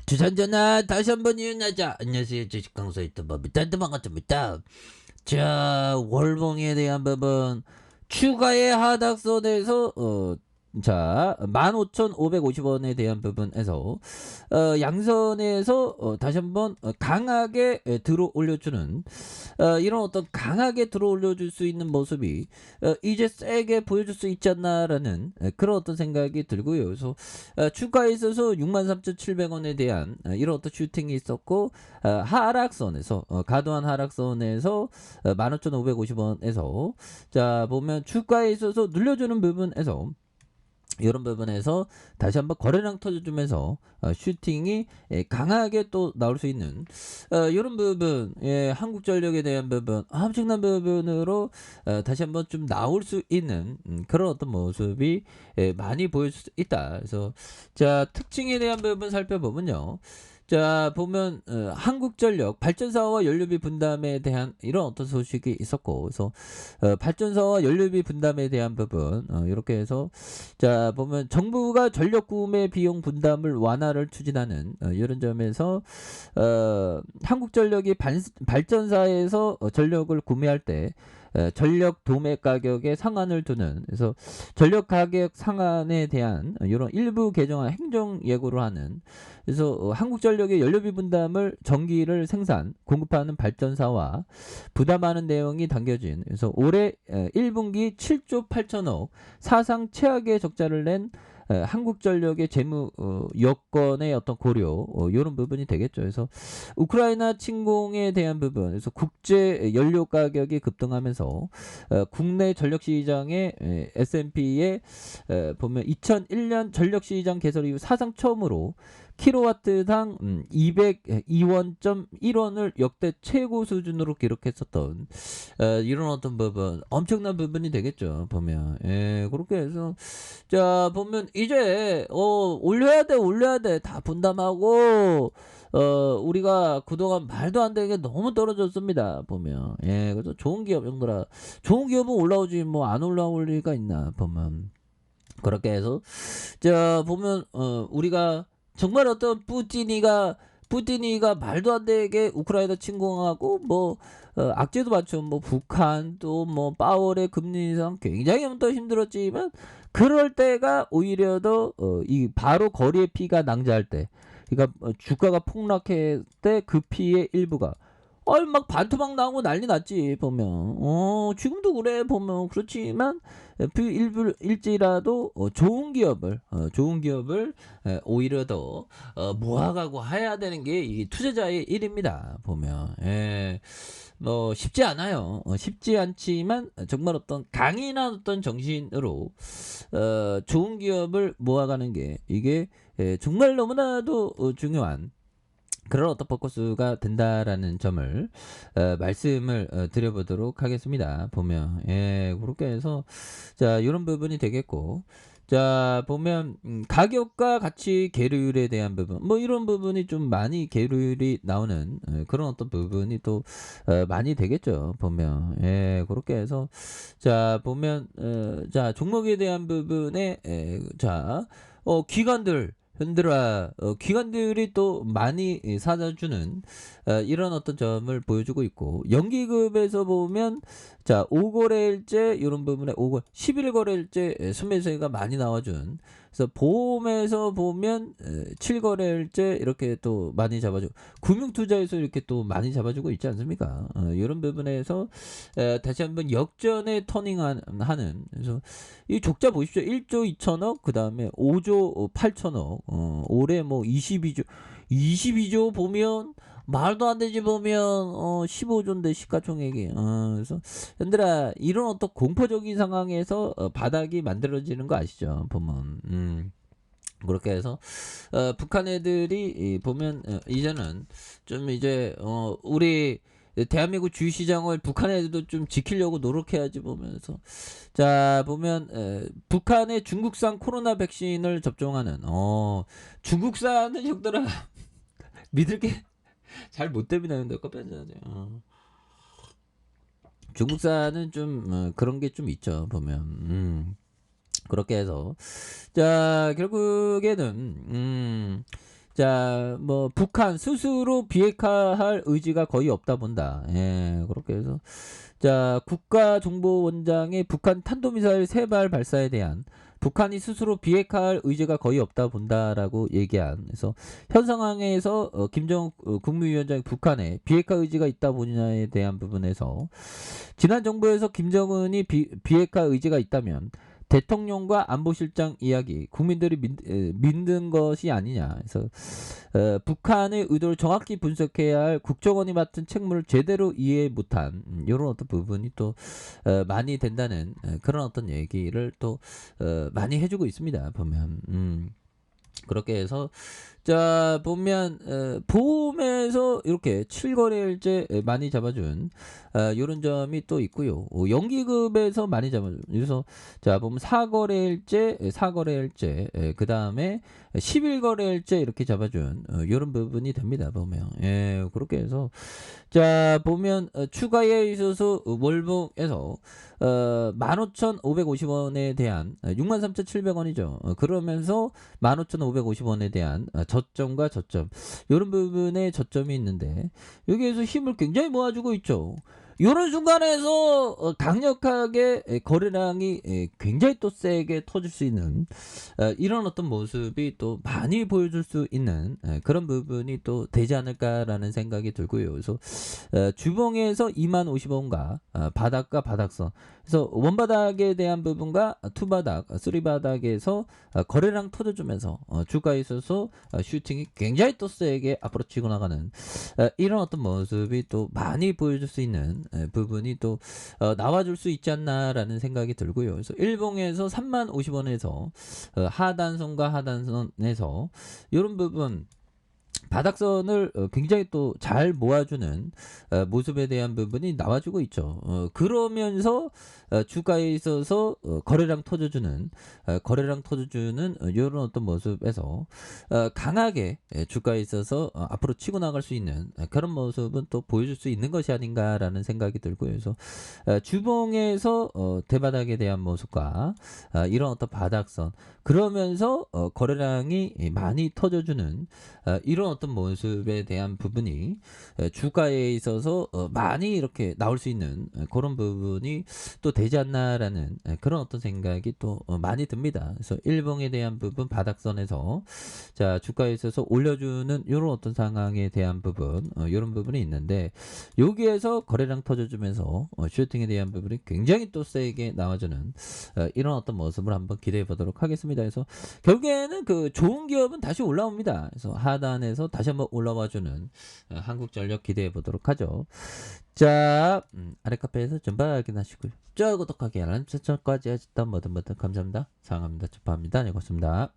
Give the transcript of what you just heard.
주산전화 다시 한번 일어나자. 안녕하세요. 주식 강사 유튜버입니다. 반갑습니다. 자, 월봉에 대한 부분 추가의 하락선에서 자 15,550원에 대한 부분에서 양선에서 다시 한번 강하게 들어 올려주는 이런 어떤 강하게 들어 올려줄 수 있는 모습이 이제 세게 보여줄 수 있지 않나라는 그런 어떤 생각이 들고요. 그래서 추가에 있어서 63,700원에 대한 이런 어떤 슈팅이 있었고 하락선에서 과도한 하락선에서 15,550원에서 자 보면 주가에 있어서 눌려주는 부분에서 이런 부분에서 다시 한번 거래량 터져주면서 슈팅이 강하게 또 나올 수 있는 이런 부분, 한국전력에 대한 부분, 엄청난 부분으로 다시 한번 좀 나올 수 있는 그런 어떤 모습이 많이 보일 수 있다. 그래서 자 특징에 대한 부분 살펴보면요. 자 보면 한국전력 발전사와 연료비 분담에 대한 이런 어떤 소식이 있었고, 그래서 발전사와 연료비 분담에 대한 부분 이렇게 해서 자 보면 정부가 전력 구매 비용 분담을 완화를 추진하는 이런 점에서 한국전력이 발전사에서 전력을 구매할 때 전력 도매 가격에 상한을 두는, 그래서 전력 가격 상한에 대한 이런 일부 개정안 행정 예고를 하는, 그래서 한국전력의 연료비 분담을 전기를 생산 공급하는 발전사와 부담하는 내용이 담겨진, 그래서 올해 1분기 7조 8천억 사상 최악의 적자를 낸 한국전력의 재무 여건의 어떤 고려 이런 부분이 되겠죠. 그래서 우크라이나 침공에 대한 부분, 그래서 국제 연료 가격이 급등하면서 국내 전력 시장의 S&P에 보면 2001년 전력 시장 개설 이후 사상 처음으로 킬로와트당 202원.1원을 역대 최고 수준으로 기록했었던 이런 어떤 부분, 엄청난 부분이 되겠죠. 보면 그렇게 해서 자 보면 이제 올려야 돼 다 분담하고 우리가 그동안 말도 안 되게 너무 떨어졌습니다. 보면 그래서 좋은 기업 형들아, 좋은 기업은 올라오지 뭐 안 올라올 리가 있나. 보면 그렇게 해서 자 보면 우리가 정말 어떤 푸틴이가 말도 안 되게 우크라이나 침공하고 뭐 악재도 많죠. 뭐 북한 또 뭐 파월의 금리 인상 굉장히 더 힘들었지만, 그럴 때가 오히려 더 이 바로 거리의 피가 낭자할 때, 그러니까 주가가 폭락할 때 그 피의 일부가 막 반토막 나오고 난리 났지. 보면 지금도 그래. 보면 그렇지만 그 일지라도 좋은 기업을 오히려 더 모아가고 해야 되는 게 이 투자자의 일입니다. 보면 뭐 쉽지 않아요. 쉽지 않지만 정말 어떤 강인한 어떤 정신으로 좋은 기업을 모아가는 게 이게 정말 너무나도 중요한 그런 어떤 포커스가 된다라는 점을 말씀을 드려보도록 하겠습니다. 보면 그렇게 해서 자 이런 부분이 되겠고, 자 보면 가격과 가치 계율에 대한 부분, 뭐 이런 부분이 좀 많이 계율이 나오는 그런 어떤 부분이 또 많이 되겠죠. 보면 그렇게 해서 자 보면 자 종목에 대한 부분에 자 기관들 흔들어 기관들이 또 많이 사다주는 이런 어떤 점을 보여주고 있고, 연기급에서 보면 자 5거래일제 이런 부분에 11거래일제 순매수가 많이 나와준, 그래서 보험에서 보면 7거래일제 이렇게 또 많이 잡아주고, 금융투자에서 이렇게 또 많이 잡아주고 있지 않습니까? 이런 부분에서 다시 한번 역전의 터닝하는, 그래서 이 적자 보십시오. 1조 2천억, 그 다음에 5조 8천억, 올해 뭐 22조 보면 말도 안 되지. 보면 15조인데 시가총액이 그래서 얘들아, 이런 어떤 공포적인 상황에서 바닥이 만들어지는 거 아시죠? 보면 그렇게 해서 북한 애들이 보면 이제는 좀 이제 우리 대한민국 주식시장을 북한 애들도 좀 지키려고 노력해야지. 보면서 자 보면 북한의 중국산 코로나 백신을 접종하는 중국산은 형들아 믿을 게 잘 못 됩니다. 근데 껍데기죠. 중국산은 좀 그런 게 좀 있죠. 보면 그렇게 해서 자 결국에는 자, 뭐 북한 스스로 비핵화할 의지가 거의 없다 본다. 예, 그렇게 해서 자, 국가정보원장의 북한 탄도미사일 3발 발사에 대한 북한이 스스로 비핵화할 의지가 거의 없다 본다라고 얘기한. 그래서 현 상황에서 김정은 국무위원장이 북한에 비핵화 의지가 있다 보냐에 대한 부분에서 지난 정부에서 김정은이 비핵화 의지가 있다면 대통령과 안보실장 이야기 국민들이 믿는 것이 아니냐. 그래서 북한의 의도를 정확히 분석해야 할 국정원이 맡은 책무를 제대로 이해 못한 이런 어떤 부분이 또 많이 된다는 그런 어떤 얘기를 또 많이 해주고 있습니다. 보면 그렇게 해서 자 보면 보험에서 이렇게 7거래일제 많이 잡아준 요런 점이 또 있고요. 연기급에서 많이 잡아준. 그래서 자 보면 4거래일제 그 다음에 11거래일제 이렇게 잡아준 요런 부분이 됩니다. 보면 예, 그렇게 해서 자 보면 추가에 있어서 월봉에서 15,550원에 대한 63,700원이죠. 그러면서 15,550원에 대한 저점과 저점 이런 부분에 저점이 있는데 여기에서 힘을 굉장히 모아주고 있죠. 이런 순간에서 강력하게 거래량이 굉장히 또 세게 터질 수 있는 이런 어떤 모습이 또 많이 보여줄 수 있는 그런 부분이 또 되지 않을까라는 생각이 들고요. 그래서 주봉에서 20,050원과 바닥과 바닥선 그래서 원바닥에 대한 부분과 투바닥, 쓰리바닥에서 거래량 터져주면서 주가에 있어서 슈팅이 굉장히 또 세게 앞으로 치고 나가는 이런 어떤 모습이 또 많이 보여줄 수 있는 부분이 또 나와줄 수 있지 않나라는 생각이 들고요. 그래서 일봉에서 30,050원에서 하단선과 하단선에서 이런 부분 바닥선을 굉장히 또 잘 모아주는 모습에 대한 부분이 나와주고 있죠. 그러면서 주가에 있어서 거래량 터져주는 이런 어떤 모습에서 강하게 주가에 있어서 앞으로 치고 나갈 수 있는 그런 모습은 또 보여줄 수 있는 것이 아닌가라는 생각이 들고요. 그래서 주봉에서 대바닥에 대한 모습과 이런 어떤 바닥선 그러면서 거래량이 많이 터져주는 이런 어떤 모습에 대한 부분이 주가에 있어서 많이 이렇게 나올 수 있는 그런 부분이 또 되지 않나라는 그런 어떤 생각이 또 많이 듭니다. 그래서 일봉에 대한 부분 바닥선에서 자 주가에 있어서 올려주는 이런 어떤 상황에 대한 부분 이런 부분이 있는데 여기에서 거래량 터져주면서 슈팅에 대한 부분이 굉장히 또 세게 나와주는 이런 어떤 모습을 한번 기대해 보도록 하겠습니다. 그래서 결국에는 그 좋은 기업은 다시 올라옵니다. 그래서 하단에서 다시 한번 올라와주는 한국전력 기대해 보도록 하죠. 자, 아래 카페에서 전방 확인하시고요. 저 구독하기 알람 설정까지 하셨던 뭐든 감사합니다. 사랑합니다. 축하합니다. 네, 고맙습니다.